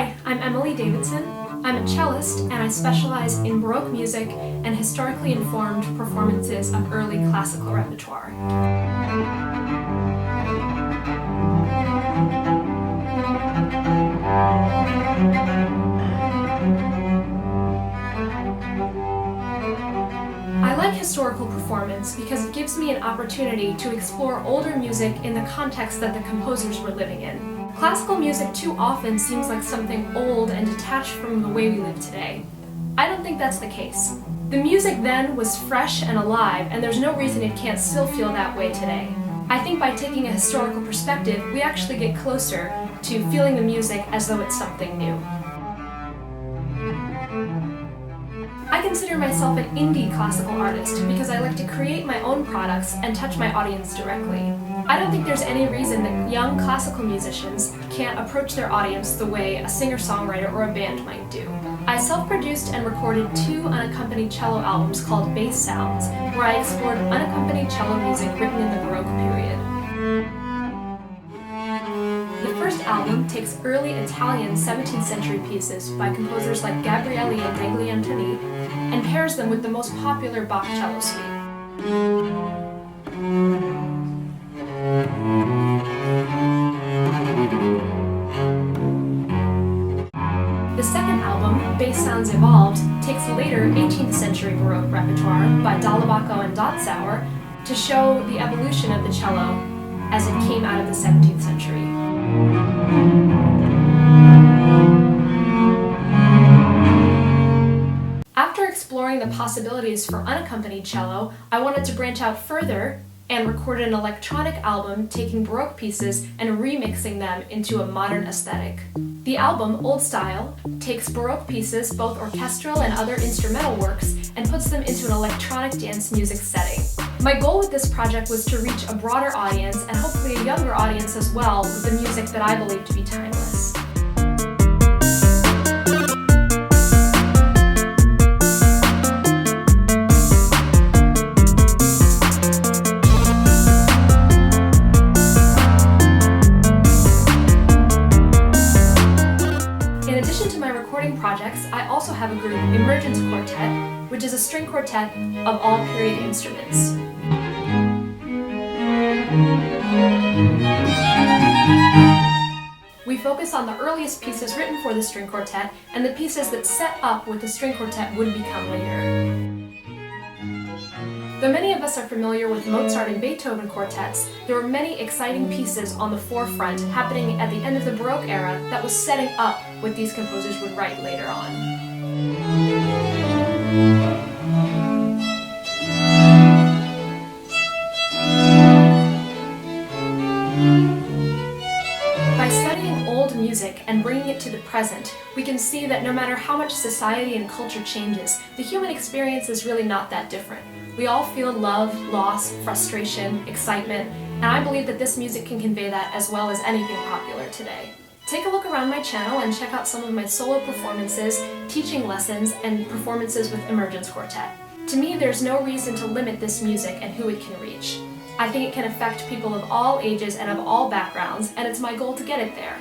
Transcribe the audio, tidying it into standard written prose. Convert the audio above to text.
Hi, I'm Emily Davidson. I'm a cellist and I specialize in Baroque music and historically informed performances of early classical repertoire. I like historical performance because it gives me an opportunity to explore older music in the context that the composers were living in. Classical music too often seems like something old and detached from the way we live today. I don't think that's the case. The music then was fresh and alive, and there's no reason it can't still feel that way today. I think by taking a historical perspective, we actually get closer to feeling the music as though it's something new. I consider myself an indie classical artist because I like to create my own products and touch my audience directly. I don't think there's any reason that young classical musicians can't approach their audience the way a singer-songwriter or a band might do. I self-produced and recorded 2 unaccompanied cello albums called Bass Sounds, where I explored unaccompanied cello music written in the Baroque period. The first album takes early Italian 17th century pieces by composers like Gabriele and degli Antoni and pairs them with the most popular Bach cello suite. The second album, Bass Sounds Evolved, takes later 18th century Baroque repertoire by Dall'Abaco and Dotzauer to show the evolution of the cello as it came out of the 17th century. After exploring the possibilities for unaccompanied cello, I wanted to branch out further and recorded an electronic album taking Baroque pieces and remixing them into a modern aesthetic. The album, Old Style, takes Baroque pieces, both orchestral and other instrumental works, and puts them into an electronic dance music setting. My goal with this project was to reach a broader audience and hopefully a younger audience as well with the music that I believe to be timeless. In addition to my recording projects, I also have a group, Emergence Quartet, which is a string quartet of all period instruments. We focus on the earliest pieces written for the string quartet and the pieces that set up what the string quartet would become later. Though many of us are familiar with Mozart and Beethoven quartets, there were many exciting pieces on the forefront happening at the end of the Baroque era that was setting up what these composers would write later on. By studying old music and bringing it to the present, we can see that no matter how much society and culture changes, the human experience is really not that different. We all feel love, loss, frustration, excitement, and I believe that this music can convey that as well as anything popular today. Take a look around my channel and check out some of my solo performances, teaching lessons, and performances with Emergence Quartet. To me, there's no reason to limit this music and who it can reach. I think it can affect people of all ages and of all backgrounds, and it's my goal to get it there.